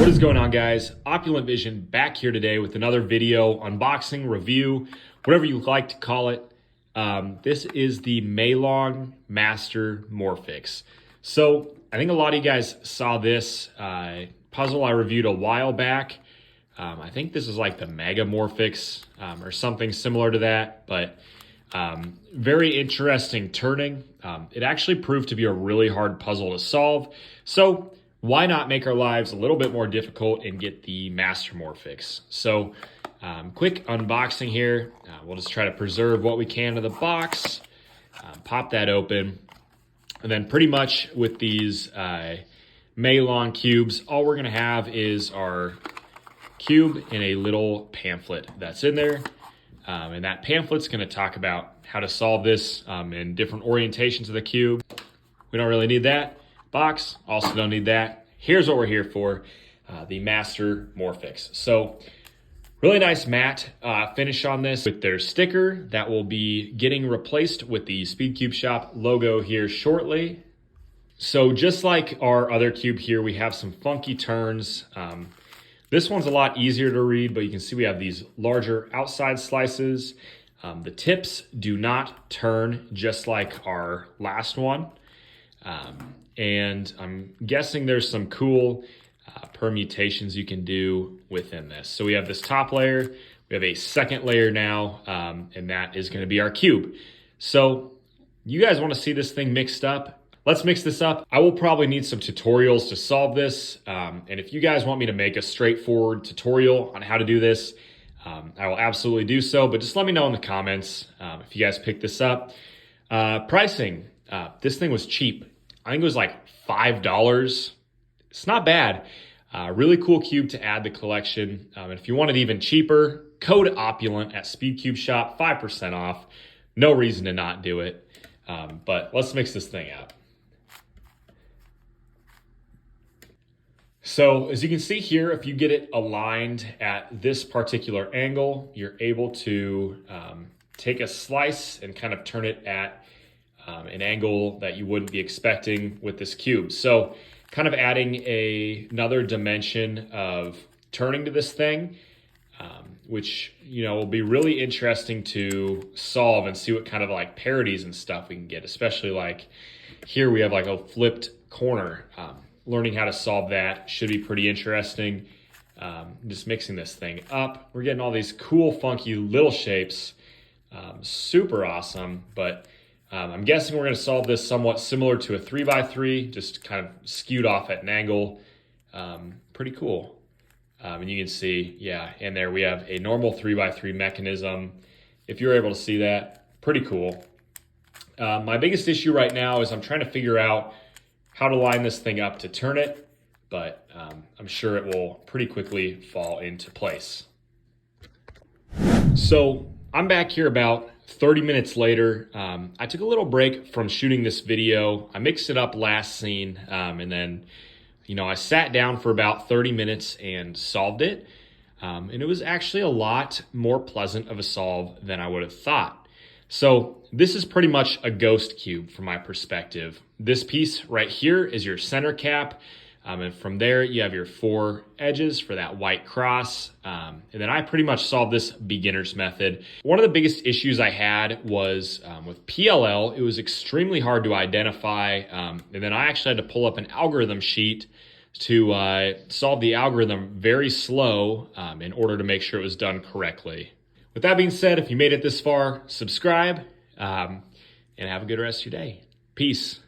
What is going on, guys? Opulent Vision back here today with another video, unboxing, review, whatever you like to call it. This is the Maylong Mastermorphix. So I think a lot of you guys saw this puzzle I reviewed a while back. I think this is like the Megamorphix or something similar to that, but very interesting turning. It actually proved to be a really hard puzzle to solve. So why not make our lives a little bit more difficult and get the Mastermorphix? So quick unboxing here. We'll just try to preserve what we can of the box, pop that open, and then pretty much with these Maylong cubes, all we're gonna have is our cube and a little pamphlet that's in there. And that pamphlet's gonna talk about how to solve this in different orientations of the cube. We don't really need that. Box, also don't need that. Here's what we're here for, the Mastermorphix. So really nice matte finish on this with their sticker that will be getting replaced with the Speed Cube Shop logo here shortly. So just like our other cube here, we have some funky turns. This one's a lot easier to read, but you can see we have these larger outside slices. The tips do not turn just like our last one. And I'm guessing there's some cool permutations you can do within this. So we have this top layer, we have a second layer now, and that is gonna be our cube. So you guys wanna see this thing mixed up? Let's mix this up. I will probably need some tutorials to solve this. And if you guys want me to make a straightforward tutorial on how to do this, I will absolutely do so, but just let me know in the comments if you guys pick this up. Pricing, this thing was cheap. I think it was like $5. It's not bad. Really cool cube to add the collection. And if you want it even cheaper, code OPULENT at Speed Cube Shop, 5% off. No reason to not do it. But let's mix this thing up. So as you can see here, if you get it aligned at this particular angle, you're able to take a slice and kind of turn it at an angle that you wouldn't be expecting with this cube. So kind of adding another dimension of turning to this thing, which, you know, will be really interesting to solve and see what kind of like parodies and stuff we can get, especially like here we have like a flipped corner. Learning how to solve that should be pretty interesting. Just mixing this thing up. We're getting all these cool, funky little shapes. Super awesome, but I'm guessing we're gonna solve this somewhat similar to a 3x3, just kind of skewed off at an angle. Pretty cool. And you can see, yeah, in there we have a normal 3x3 mechanism. If you're able to see that, pretty cool. My biggest issue right now is I'm trying to figure out how to line this thing up to turn it, but I'm sure it will pretty quickly fall into place. So I'm back here about 30 minutes later. I took a little break from shooting this video. I mixed it up last scene, and then, you know, I sat down for about 30 minutes and solved it. And it was actually a lot more pleasant of a solve than I would have thought. So this is pretty much a ghost cube from my perspective. This piece right here is your center cap. And from there, you have your 4 edges for that white cross. And then I pretty much solved this beginner's method. One of the biggest issues I had was with PLL, it was extremely hard to identify. And then I actually had to pull up an algorithm sheet to solve the algorithm very slow in order to make sure it was done correctly. With that being said, if you made it this far, subscribe and have a good rest of your day. Peace.